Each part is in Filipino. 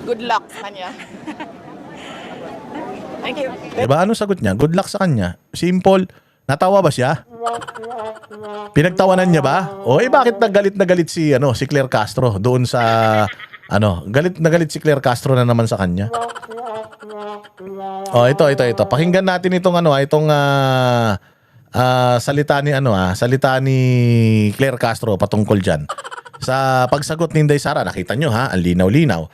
Good luck sa kanya. Thank you. Diba? Anong sagot niya? Good luck sa kanya. Simple. Natawa ba siya? Pinagtawanan niya ba? O bakit na galit si si Claire Castro doon sa galit na galit si Claire Castro na naman sa kanya. Ito. Pakinggan natin itong salita ni Claire Castro patungkol diyan. Sa pagsagot ni Inday Sara, nakita nyo ha, ang linaw-linaw.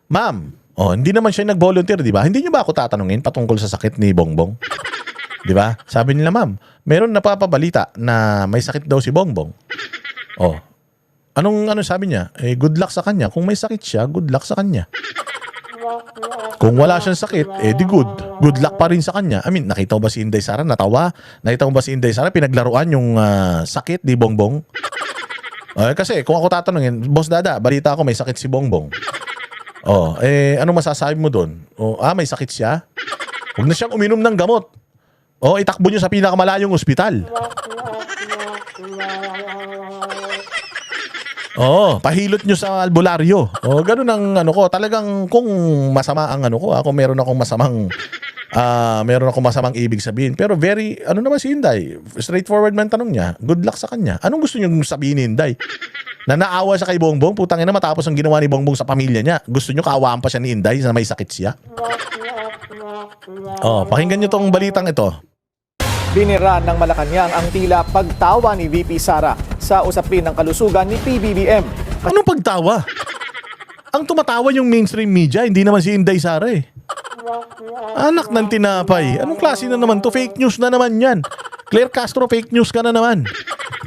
Ma'am, hindi naman siya nag-volunteer, di ba? Hindi nyo ba ako tatanungin patungkol sa sakit ni Bongbong? Di ba? Sabi nila, ma'am, meron napapabalita na may sakit daw si Bongbong. Anong sabi niya? Good luck sa kanya. Kung may sakit siya, good luck sa kanya. Kung wala siyang sakit, di good. Good luck pa rin sa kanya. I mean, nakita mo ba si Inday Sara? Natawa? Nakita mo ba si Inday Sara? Pinaglaruan yung sakit ni Bongbong? Kasi kung ako tatanungin, Boss Dada, balita ako may sakit si Bongbong. Ano masasabi mo doon? May sakit siya? Huwag na siyang uminom ng gamot. Itakbo niyo sa pinakamalayong ospital. Pahilot nyo sa albularyo. Ganun ang ko. Talagang kung masama ang kung meron akong masamang ibig sabihin. Pero very, naman si Inday. Straightforward man tanong niya. Good luck sa kanya. Anong gusto niyo sabihin ni Inday? Na naawa siya kay Bongbong? Putang ina, matapos ang ginawa ni Bongbong sa pamilya niya. Gusto niyo kaawaan pa siya ni Inday na may sakit siya? Pakinggan niyo tong balitang ito. Binira ng Malacanang ang tila pagtawa ni VP Sara sa usapin ng kalusugan ni PBBM. Anong pagtawa? Ang tumatawa yung mainstream media, hindi naman si Inday Sara eh. Anak ng tinapay. Anong klase na naman to? Fake news na naman yan. Claire Castro, fake news ka na naman.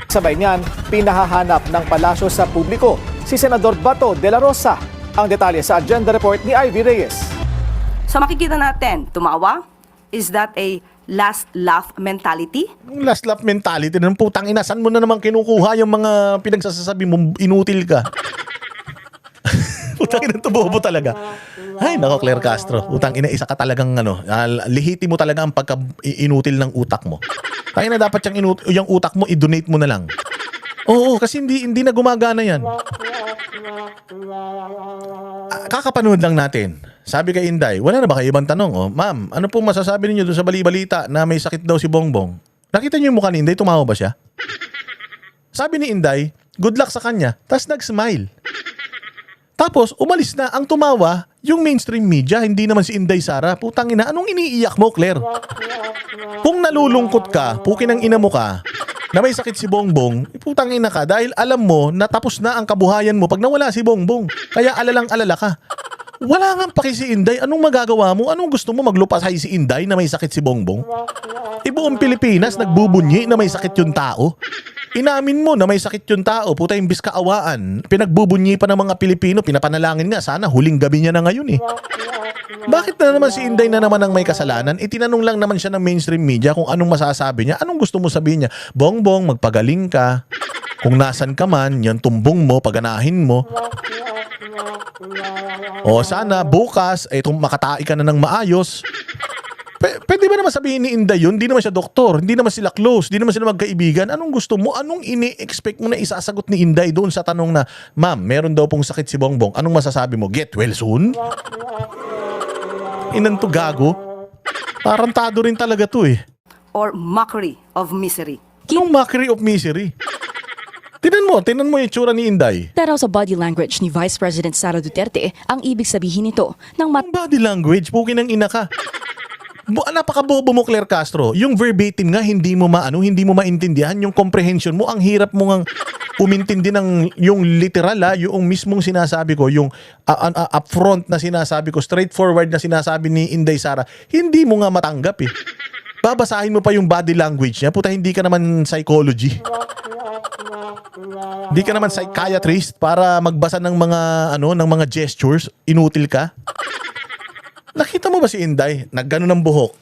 Sabay niyan, pinahahanap ng palasyo sa publiko si Senador Bato de la Rosa. Ang detalye sa agenda report ni Ivy Reyes. So makikita natin, tumawa? Is that a last laugh mentality? Last laugh mentality ng putang ina. Saan mo na naman kinukuha yung mga pinagsasasabi mo inutil ka? Putang ina, tubobo talaga. Ay, nako Claire Castro. Putang ina, isa ka talagang lihiti mo talaga ang pagka-inutil ng utak mo. Kaya na dapat yung utak mo, i-donate mo na lang. Oo, kasi hindi na gumagana yan. Kakapanood lang natin. Sabi kay Inday, wala na ba kayo ibang tanong? Ma'am, ano pong masasabi niyo doon sa bali-balita na may sakit daw si Bongbong? Nakita niyo yung mukha ni Inday, tumawa ba siya? Sabi ni Inday, good luck sa kanya. Tapos nag-smile. Tapos, umalis na. Ang tumawa, yung mainstream media, hindi naman si Inday Sara. Putang ina, anong iniiyak mo, Claire? Kung nalulungkot ka, pukin ang ina mo ka, na may sakit si Bongbong, putang ina ka dahil alam mo na tapos na ang kabuhayan mo pag nawala si Bongbong. Kaya alalang-alala ka. Wala nga paki si Inday. Anong magagawa mo? Anong gusto mo maglupasay si Inday na may sakit si Bongbong? Buong Pilipinas nagbubunyi na may sakit yung tao. Inamin mo na may sakit yung tao. Puta, imbis kaawaan. Pinagbubunyi pa ng mga Pilipino. Pinapanalangin nga. Sana huling gabi niya na ngayon eh. Bakit na naman si Inday na naman ang may kasalanan? Itinanong lang naman siya ng mainstream media kung anong masasabi niya. Anong gusto mo sabihin niya? Bongbong, magpagaling ka. Kung nasan ka man, yan tumbong mo, paganahin mo. Sana bukas, makatai ka na ng maayos. Pwede ba naman sabihin ni Inday yun? Hindi naman siya doktor, hindi naman sila close, hindi naman sila magkaibigan. Anong gusto mo? Anong ini-expect mo na isasagot ni Inday doon sa tanong na, ma'am, meron daw pong sakit si Bongbong. Anong masasabi mo? Get well soon? Inanto gago? Tarantado rin talaga to eh. Or mockery of misery? Anong mockery of misery? Tinan mo yung itsura ni Inday. Taraw sa body language ni Vice President Sara Duterte ang ibig sabihin nito ng Ang body language, pukin ng ina ka. Napakabobo mo, Claire Castro. Yung verbatim nga, hindi mo maintindihan. Yung comprehension mo, ang hirap mo ngang umintindi ng yung literal, yung mismong sinasabi ko, yung upfront na sinasabi ko, straightforward na sinasabi ni Inday Sara, hindi mo nga matanggap eh. Babasahin mo pa yung body language niya. Puta, hindi ka naman psychology. Hindi ka naman psychiatrist para magbasa ng mga gestures. Inutil ka. Nakita mo ba si Inday? Naggano ng buhok.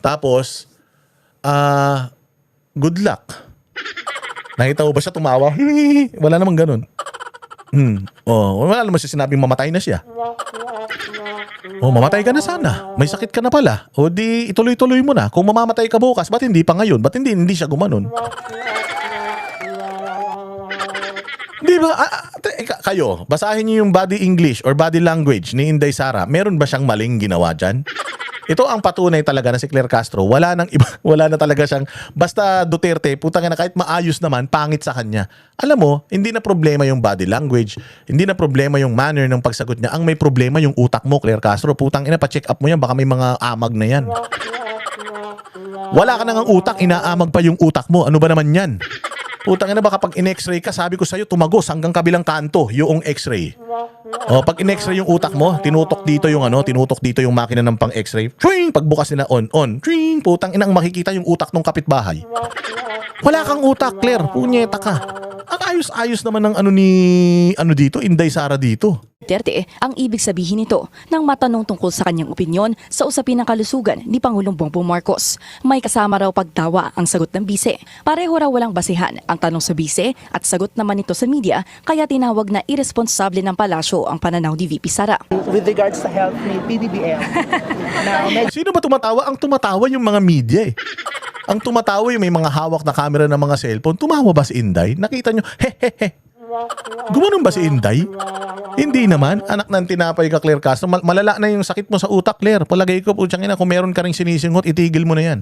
Tapos, good luck. Nakita mo ba siya tumawa? Wala namang ganun. Wala naman siya sinabing mamatay na siya. Mamatay ka na sana. May sakit ka na pala. Di ituloy-tuloy mo na. Kung mamamatay ka bukas, ba't hindi pa ngayon? Ba't hindi siya gumanon? Di ba? Kayo, basahin niyo yung body English or body language ni Inday Sara. Meron ba siyang maling ginawa dyan? Ito ang patunay talaga na si Claire Castro. Wala nang iba, wala na talaga siyang, basta Duterte, putang ina, kahit maayos naman, pangit sa kanya. Alam mo, hindi na problema yung body language, hindi na problema yung manner ng pagsagot niya. Ang may problema yung utak mo, Claire Castro. Putang ina, pa-check up mo yan, baka may mga amag na yan. Wala ka nang utak, inaamag pa yung utak mo. Ano ba naman yan? Putang ina, baka pag in-x-ray ka, sabi ko sa'yo, tumagos hanggang kabilang kanto yung x-ray. O, pag in-x-ray yung utak mo, tinutok dito yung makina ng pang x-ray. Tring! Pagbukas nila on. Tring! Putang ina, ang makikita yung utak ng kapitbahay. Wala kang utak, Claire. Punyeta ka. Ang ayos-ayos naman ng dito, Inday Sara dito. Duterte ang ibig sabihin nito nang matanong tungkol sa kanyang opinyon sa usapin ng kalusugan ni Pangulong Bongbong Marcos. May kasama raw pagtawa ang sagot ng bise. Pareho raw walang basihan ang tanong sa bise at sagot naman ito sa media, kaya tinawag na irresponsable ng palasyo ang pananaw ni VP Sara. With regards sa health ni PBBM. Now, Sino ba tumatawa? Ang tumatawa yung mga media eh. Ang tumatawa yung may mga hawak na camera ng mga cellphone. Tumawa ba si Inday? Nakita nyo, he. Gumanon ba si Inday? Hindi naman. Anak ng tinapay ka, Claire Castro. Malala na yung sakit mo sa utak, Claire. Palagay ko, putyang ina, kung meron ka rin sinisingot, itigil mo na yan.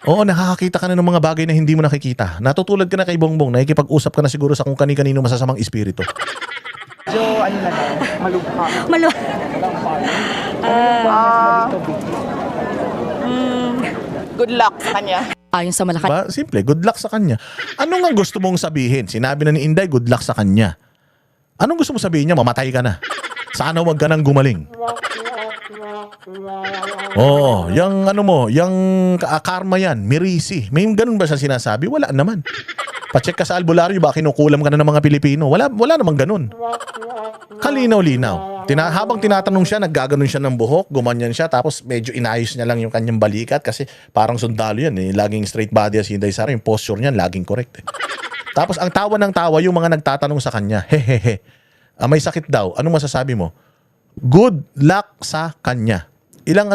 Oo, nakakakita ka na ng mga bagay na hindi mo nakikita. Natutulad ka na kay Bongbong. Nakikipag-usap ka na siguro sa kung kani-kanino masasamang espiritu. medyo, ano na lang, malubha. Good luck sa kanya. Ayon sa Malacanang, Diba? Simple, good luck sa kanya. Ano nga gusto mong sabihin? Sinabi na ni Inday, good luck sa kanya. Anong gusto mong sabihin niya? Mamatay ka na. Sana wag ka nang gumaling. Oo, yung karma yan, mirisi. May ganun ba siya sinasabi? Wala naman. Pacheck ka sa albularyo, ba kinukulam ka na ng mga Pilipino? Wala namang ganun. Kalinaw-linaw. Habang tinatanong siya, naggaganon siya ng buhok, gumanyan siya, tapos medyo inayos niya lang yung kanyang balikat kasi parang sundalo yan eh. Laging straight body as Inday Sara, yung posture niyan, laging correct eh. Tapos ang tawa ng tawa yung mga nagtatanong sa kanya, hehehe. May sakit daw. Anong masasabi mo? Good luck sa kanya. Ilang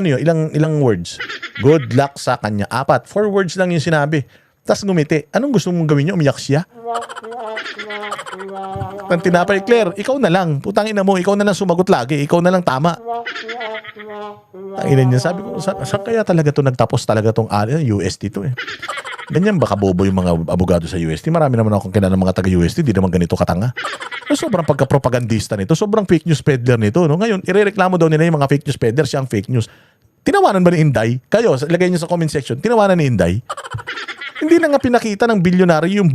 words? Good luck sa kanya. 4 words lang yung sinabi. Tapos ngumiti. Anong gusto mong gawin niya? Umiyak siya? Ang tinapay, Claire, ikaw na lang. Putang ina mo, ikaw na lang sumagot lagi. Ikaw na lang tama. Ang ina niya, sabi ko, saan kaya talaga to nagtapos talaga tong UST to eh. Ganyan baka bobo yung mga abogado sa UST. Marami naman akong kilala ng mga taga-UST, di naman ganito katanga. Sobrang pagka-propagandista nito, sobrang fake news peddler nito. No? Ngayon, irereklamo daw nila yung mga fake news peddler, siyang fake news. Tinawanan ba ni Inday? Kayo, ilagay niyo sa comment section, tinawanan ni Inday? Hindi na nga pinakita ng bilyonaryo yung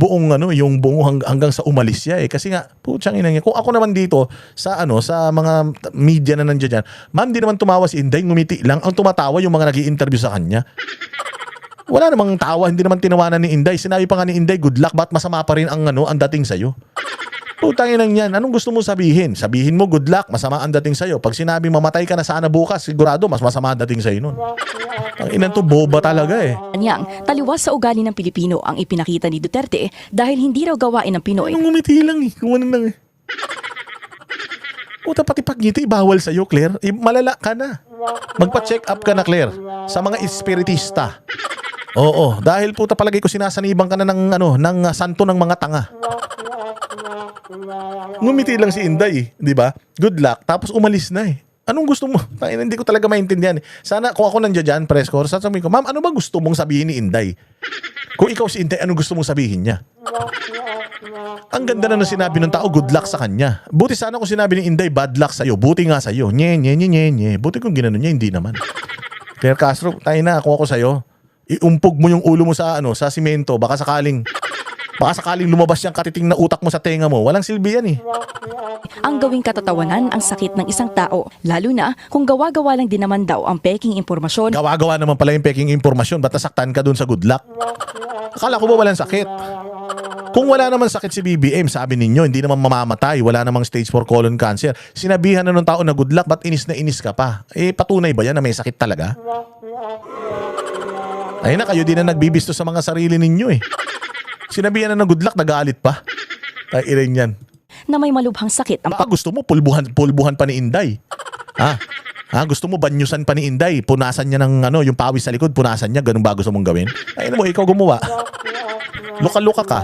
buong hanggang sa umalis siya eh. Kasi nga, putsang ina niya. Kung ako naman dito sa mga media na nandiyan dyan, ma'am, di naman tumawa si Inday, ngumiti lang. Ang tumatawa yung mga nag-i-interview sa kanya. Wala namang tawa, hindi naman tinawanan ni Inday. Sinabi pa nga ni Inday, good luck, ba't masama pa rin ang dating sa'yo? Putangin lang yan. Anong gusto mo sabihin? Sabihin mo, good luck, masama ang dating sa'yo. Pag sinabi, mamatay ka na sana bukas, sigurado, mas masama ang dating sa'yo nun. Ang inan to, boba talaga eh. niyang taliwas sa ugali ng Pilipino ang ipinakita ni Duterte dahil hindi raw gawain ng Pinoy. Anong ngumiti lang eh. Kung ano lang eh. Puta, pati pagngiti, bawal sa'yo, Claire. Malala ka na. Magpa-check up ka na, Claire. Sa mga espiritista. Oo, dahil puta palagi ko sinasanibang ka na ng santo ng mga tanga. Ngumiti lang si Inday, di ba? Good luck, tapos umalis na eh. Anong gusto mo? Hindi ko talaga maintindihan eh. Sana kung ako nandiyan dyan, press corps, sasabihin ko, ma'am, ano ba gusto mong sabihin ni Inday? Kung ikaw si Inday, anong gusto mong sabihin niya? Ang ganda na sinabi ng tao, good luck sa kanya. Buti sana kung sinabi ni Inday, bad luck sa'yo. Buti nga sa'yo. Nye. Buti kung ginano niya, hindi naman. Claire Castro, tayo na, kung ako sa'yo, iumpog mo yung ulo mo sa simento, baka sakaling lumabas yung katiting na utak mo sa tenga mo. Walang silbi yan eh. Ang gawing katatawanan ang sakit ng isang tao, lalo na kung gawa-gawa lang din naman daw ang peking impormasyon. Gawa-gawa naman pala yung peking impormasyon. Ba't nasaktan ka dun sa good luck? Akala ko ba walang sakit? Kung wala naman sakit si BBM, sabi ninyo, hindi naman mamamatay, wala namang stage 4 colon cancer. Sinabihan na ng tao na good luck, ba't inis na inis ka pa? Patunay ba yan na may sakit talaga? Ayun na, kayo din na nagbibisto sa mga sarili ninyo eh. Sinabihan na ng good luck, nagalit pa. Ay, ilan yan. Na may malubhang sakit ang Baka gusto mo, pulbuhan pa ni Inday. Gusto mo, banyusan pa ni Inday. Punasan niya ng yung pawis sa likod, punasan niya. Ganun ba gusto mong gawin? Ayun mo, ikaw gumawa. Luka-luka ka.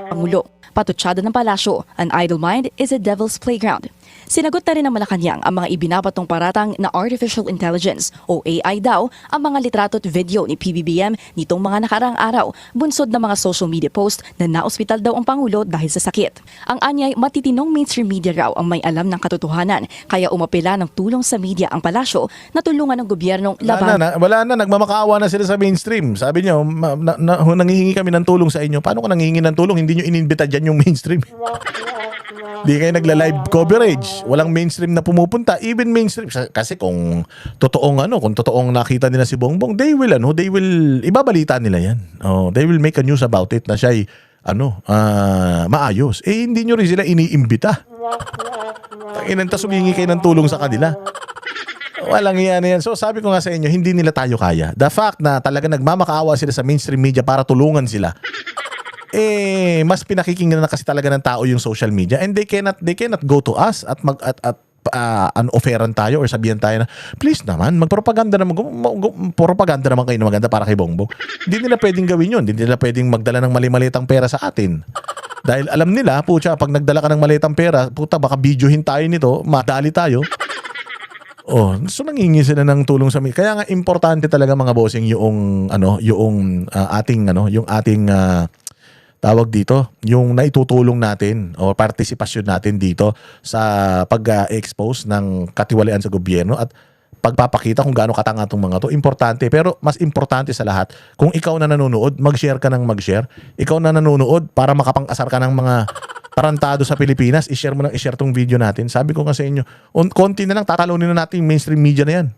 Pangulo. Patutsada ng palasyo, an idle mind is a devil's playground. Sinagot na rin ng Malacanang ang mga ibinabagong paratang na artificial intelligence o AI daw ang mga litrato at video ni PBBM nitong mga nakaraang araw, bunsod ng mga social media post na naospital daw ang Pangulo dahil sa sakit. Ang anyay, matitinong mainstream media raw ang may alam ng katotohanan, kaya umapela ng tulong sa media ang palasyo na tulungan ng gobyernong laban. Wala na, nagmamakaawa na sila sa mainstream. Sabi niyo, nangihingi kami ng tulong sa inyo. Paano ko nangihingi ng tulong? Hindi niyo inimbita dyan yung mainstream. Di kayo nagla-live coverage. Walang mainstream na pumupunta. Even mainstream. Kasi kung totoong nakita nila si Bongbong, they will ibabalita nila yan. Oh, they will make a news about it na siya'y maayos. Hindi nyo rin sila iniimbita. Tas humingi kayo ng tulong sa kanila. Walang yan. So sabi ko nga sa inyo, hindi nila tayo kaya. The fact na talaga nagmamakaawa sila sa mainstream media para tulungan sila, mas pinakikinggan na kasi talaga ng tao yung social media, and they cannot go to us at offeran tayo or sabihan tayo na please naman magpropaganda naman kayo na maganda para kay Bongbong. Hindi nila pwedeng gawin yun. Hindi nila pwedeng magdala ng mali-malitang pera sa atin. Dahil alam nila, pag nagdala ka ng malitang pera, baka videohin tayo nito, madali tayo. So nangingi sila ng tulong sa media. Kaya nga importante talaga mga bossing yung ating tawag dito, yung naitutulong natin o partisipasyon natin dito sa pag-expose ng katiwalian sa gobyerno at pagpapakita kung gaano katanga itong mga to. Importante. Pero mas importante sa lahat, kung ikaw na nanonood, mag-share ka ng mag-share. Ikaw na nanonood para makapang-asar ka ng mga tarantado sa Pilipinas, i-share mo ng i-share tong video natin. Sabi ko nga sa inyo, konti na lang, tatalunin na natin yung mainstream media na yan.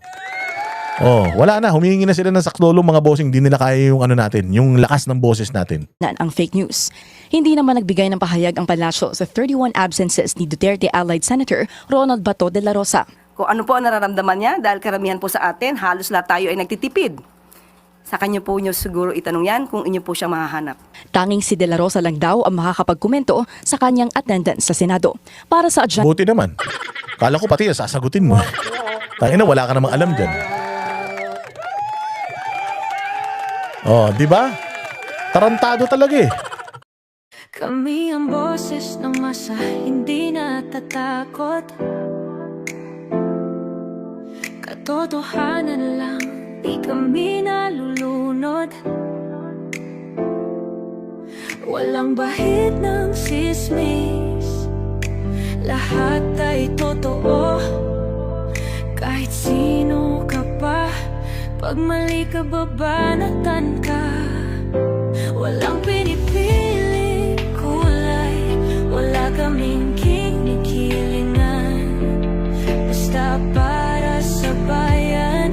Wala na. Humihingi na sila ng saklolo mga bossing. Hindi nila kaya yung natin, yung lakas ng boses natin. Ang fake news. Hindi naman nagbigay ng pahayag ang palasyo sa 31 absences ni Duterte allied Senator Ronald Bato de la Rosa. Kung ano po ang nararamdaman niya, dahil karamihan po sa atin, halos lahat tayo ay nagtitipid. Sa kanya po nyo siguro itanong yan kung inyo po siya mahahanap. Tanging si De La Rosa lang daw ang makakapagkomento sa kanyang attendance sa Senado. Para sa agenda. Buti naman. Kala ko pati sasagutin mo. Tangina, wala ka namang alam dyan. Di ba? Tarantado talaga eh. Kami ang boses ng masa, hindi natatakot. Katotohanan lang, di kami nalulunod. Walang bahid ng sismis, lahat ay totoo. Kahit sino ka pa, pag mali ka babanatan ka. Walang pinipili kulay, wala kaming kinikilingan. Basta para sa bayan,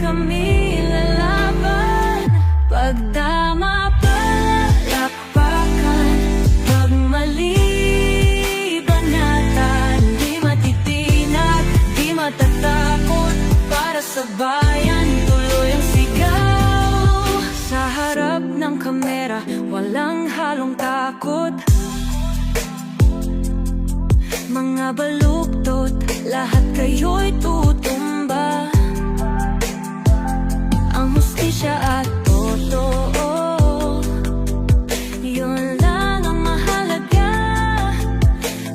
kami lalaban. Pag tama palapakan, pag mali banatan. Di matitinag, di matatakot, para sa bayan tuloy ang sigaw. Sa harap ng kamera, walang halong takot. Mga baluktot, lahat kayo'y tutumba. Ang hustisya at totoo, yun lang ang mahalaga.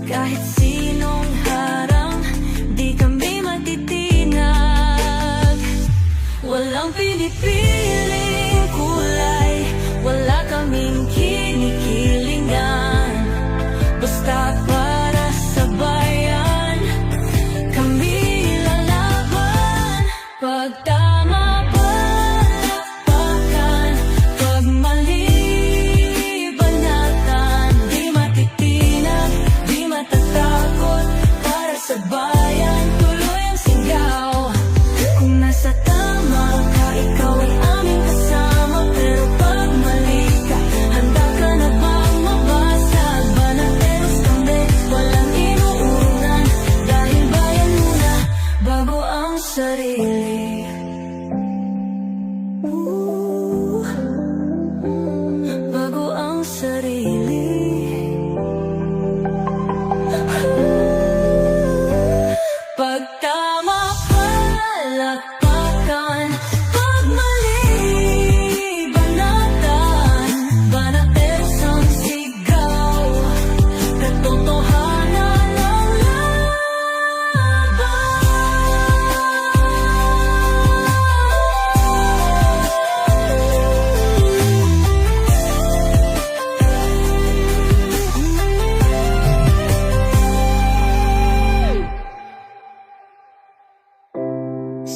Kahit sinong harang, di kami matitinag. Walang pinipiling kulay, wala kaming kinikilingan. Basta para sa bayan, kami lalaban. Pag tama palapakan,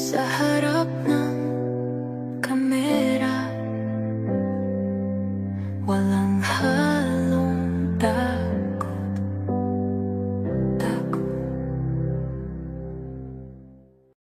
sa